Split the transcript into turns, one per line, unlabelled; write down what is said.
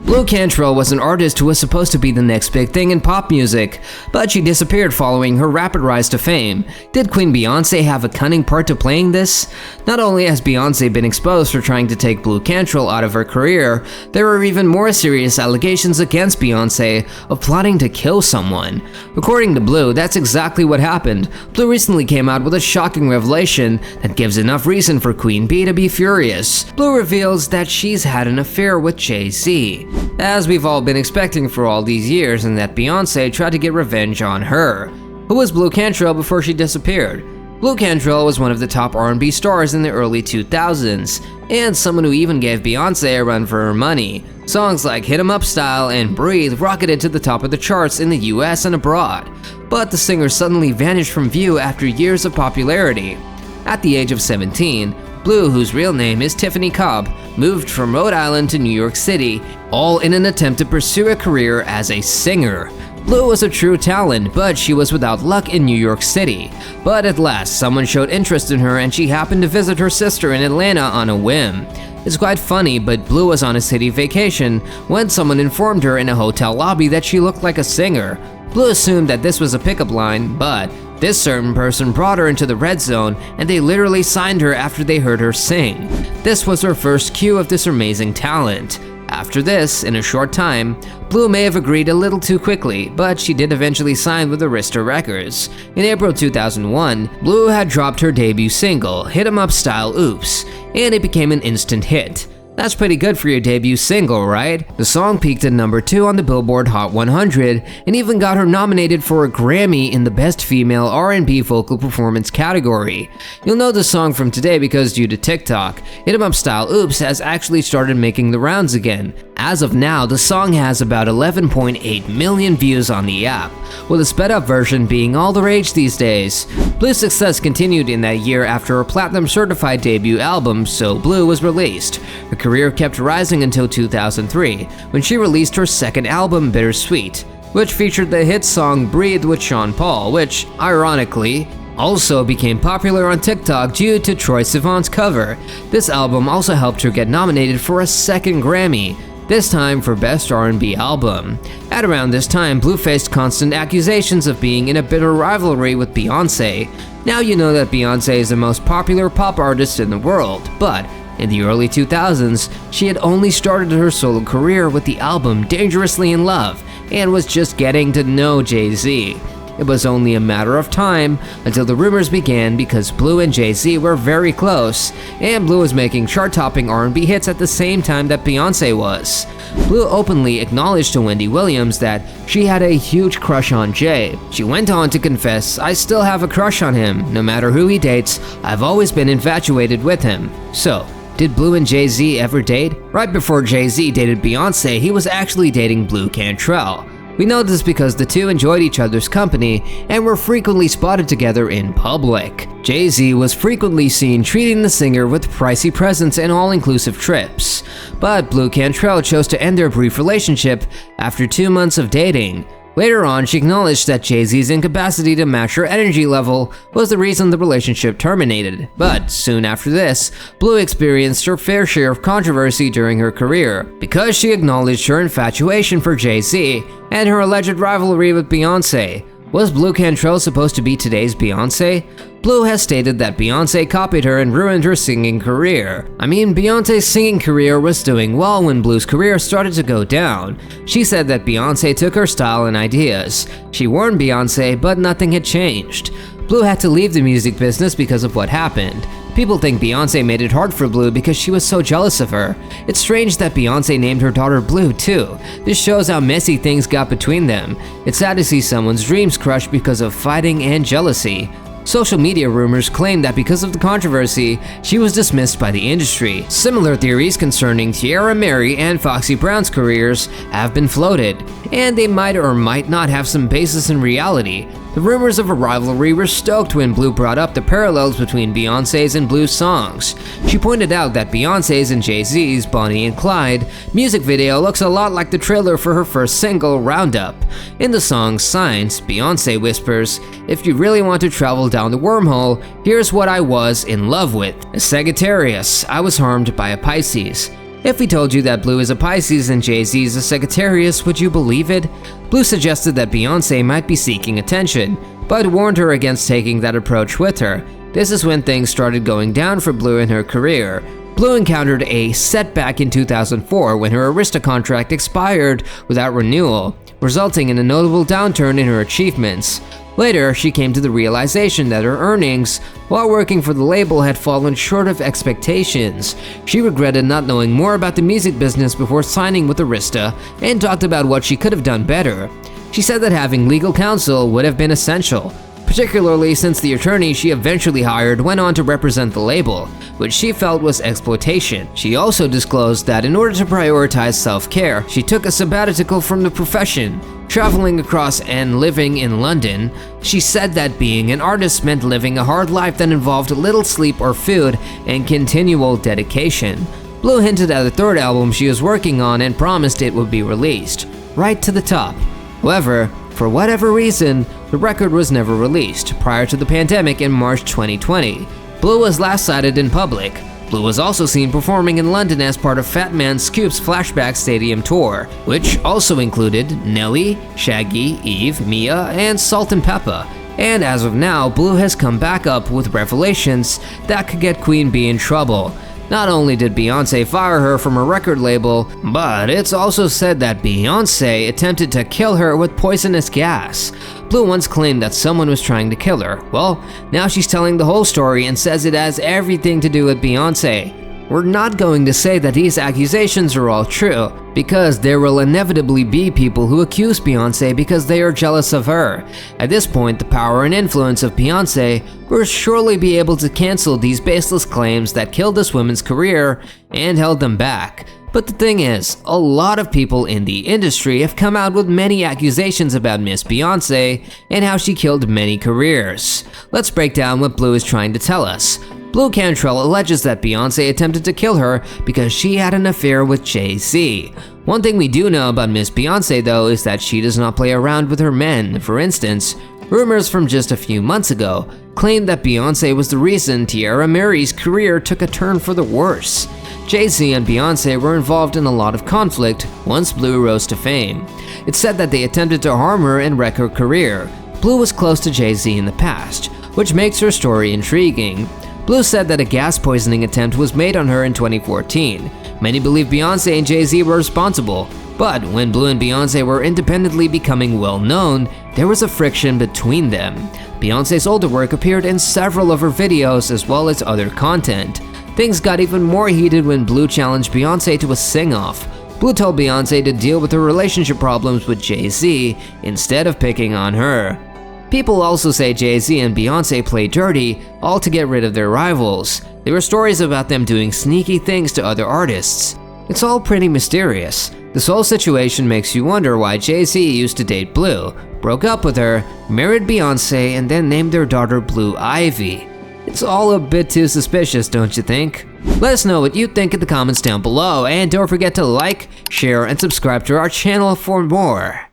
Blu Cantrell was an artist who was supposed to be the next big thing in pop music, but she disappeared following her rapid rise to fame. Did Queen Beyonce have a cunning part to playing this? Not only has Beyonce been exposed for trying to take Blu Cantrell out of her career, there are even more serious allegations against Beyonce of plotting to kill someone. According to Blu, that's exactly what happened. Blu recently came out with a shocking revelation that gives enough reason for Queen Bee to be furious. Blu reveals that she's had an affair with Jay-Z, as we've all been expecting for all these years, and that Beyonce tried to get revenge on her. Who was Blu Cantrell before she disappeared? Blu Cantrell was one of the top R&B stars in the early 2000s, and someone who even gave Beyonce a run for her money. Songs like Hit 'Em Up Style and Breathe rocketed to the top of the charts in the US and abroad, but the singer suddenly vanished from view after years of popularity. At the age of 17, Blu, whose real name is Tiffany Cobb, moved from Rhode Island to New York City, all in an attempt to pursue a career as a singer. Blu was a true talent, but she was without luck in New York City. But at last, someone showed interest in her and she happened to visit her sister in Atlanta on a whim. It's quite funny, but Blu was on a city vacation when someone informed her in a hotel lobby that she looked like a singer. Blu assumed that this was a pickup line, but this certain person brought her into the red zone and they literally signed her after they heard her sing. This was her first cue of this amazing talent. After this, in a short time, Blu may have agreed a little too quickly, but she did eventually sign with Arista Records. In April 2001, Blu had dropped her debut single, Hit 'Em Up Style Oops, and it became an instant hit. That's pretty good for your debut single, right? The song peaked at number 2 on the Billboard Hot 100 and even got her nominated for a Grammy in the Best Female R&B Vocal Performance category. You'll know the song from today because due to TikTok, Hit 'Em Up Style Oops has actually started making the rounds again. As of now, the song has about 11.8 million views on the app, with a sped up version being all the rage these days. Blu's success continued in that year after her platinum certified debut album, So Blue, was released. Her career kept rising until 2003, when she released her second album, Bittersweet, which featured the hit song Breathe with Sean Paul, which, ironically, also became popular on TikTok due to Troye Sivan's cover. This album also helped her get nominated for a second Grammy, this time for Best R&B Album. At around this time, Blu faced constant accusations of being in a bitter rivalry with Beyonce. Now you know that Beyonce is the most popular pop artist in the world, but in the early 2000s, she had only started her solo career with the album Dangerously in Love and was just getting to know Jay-Z. It was only a matter of time until the rumors began because Blu and Jay-Z were very close, and Blu was making chart-topping R&B hits at the same time that Beyonce was. Blu openly acknowledged to Wendy Williams that she had a huge crush on Jay. She went on to confess, "I still have a crush on him. No matter who he dates, I've always been infatuated with him." So, did Blu and Jay-Z ever date? Right before Jay-Z dated Beyonce, he was actually dating Blu Cantrell. We know this because the two enjoyed each other's company and were frequently spotted together in public. Jay-Z was frequently seen treating the singer with pricey presents and all-inclusive trips. But Blu Cantrell chose to end their brief relationship after 2 months of dating. Later on, she acknowledged that Jay-Z's incapacity to match her energy level was the reason the relationship terminated. But soon after this, Blu experienced her fair share of controversy during her career because she acknowledged her infatuation for Jay-Z and her alleged rivalry with Beyonce. Was Blu Cantrell supposed to be today's Beyonce? Blu has stated that Beyonce copied her and ruined her singing career. I mean, Beyonce's singing career was doing well when Blu's career started to go down. She said that Beyonce took her style and ideas. She warned Beyonce, but nothing had changed. Blu had to leave the music business because of what happened. People think Beyonce made it hard for Blu because she was so jealous of her. It's strange that Beyonce named her daughter Blu too. This shows how messy things got between them. It's sad to see someone's dreams crushed because of fighting and jealousy. Social media rumors claim that because of the controversy, she was dismissed by the industry. Similar theories concerning Tiara Mary and Foxy Brown's careers have been floated, and they might or might not have some basis in reality. The rumors of a rivalry were stoked when Blu brought up the parallels between Beyonce's and Blu's songs. She pointed out that Beyonce's and Jay-Z's Bonnie and Clyde music video looks a lot like the trailer for her first single, Roundup. In the song Signs, Beyonce whispers, "If you really want to travel down the wormhole, here's what I was in love with. A Sagittarius, I was harmed by a Pisces. If we told you that Blu is a Pisces and Jay-Z is a Sagittarius, would you believe it? Blu suggested that Beyonce might be seeking attention, but warned her against taking that approach with her. This is when things started going down for Blu in her career. Blu encountered a setback in 2004 when her Arista contract expired without renewal, resulting in a notable downturn in her achievements. Later, she came to the realization that her earnings while working for the label had fallen short of expectations. She regretted not knowing more about the music business before signing with Arista and talked about what she could have done better. She said that having legal counsel would have been essential, particularly since the attorney she eventually hired went on to represent the label, which she felt was exploitation. She also disclosed that in order to prioritize self-care, she took a sabbatical from the profession, traveling across and living in London. She said that being an artist meant living a hard life that involved little sleep or food and continual dedication. Blu hinted at a third album she was working on and promised it would be released, right to the top. However, for whatever reason, the record was never released prior to the pandemic in March 2020. Blu was last sighted in public. Blu was also seen performing in London as part of Fat Man Scoop's Flashback Stadium tour, which also included Nelly, Shaggy, Eve, Mia, and Salt and Peppa. And as of now, Blu has come back up with revelations that could get Queen Bee in trouble. Not only did Beyonce fire her from her record label, but it's also said that Beyonce attempted to kill her with poisonous gas. Blu once claimed that someone was trying to kill her. Well, now she's telling the whole story and says it has everything to do with Beyonce. We're not going to say that these accusations are all true, because there will inevitably be people who accuse Beyonce because they are jealous of her. At this point, the power and influence of Beyonce will surely be able to cancel these baseless claims that killed this woman's career and held them back. But the thing is, a lot of people in the industry have come out with many accusations about Miss Beyonce and how she killed many careers. Let's break down what Blu is trying to tell us. Blu Cantrell alleges that Beyonce attempted to kill her because she had an affair with Jay-Z. One thing we do know about Miss Beyonce though is that she does not play around with her men. For instance, rumors from just a few months ago claimed that Beyonce was the reason Tiara Mary's career took a turn for the worse. Jay-Z and Beyonce were involved in a lot of conflict once Blu rose to fame. It's said that they attempted to harm her and wreck her career. Blu was close to Jay-Z in the past, which makes her story intriguing. Blu said that a gas poisoning attempt was made on her in 2014. Many believe Beyonce and Jay-Z were responsible, but when Blu and Beyonce were independently becoming well known, there was a friction between them. Beyonce's older work appeared in several of her videos as well as other content. Things got even more heated when Blu challenged Beyonce to a sing-off. Blu told Beyonce to deal with her relationship problems with Jay-Z instead of picking on her. People also say Jay-Z and Beyonce play dirty, all to get rid of their rivals. There were stories about them doing sneaky things to other artists. It's all pretty mysterious. This whole situation makes you wonder why Jay-Z used to date Blu, broke up with her, married Beyonce, and then named their daughter Blue Ivy. It's all a bit too suspicious, don't you think? Let us know what you think in the comments down below, and don't forget to like, share, and subscribe to our channel for more.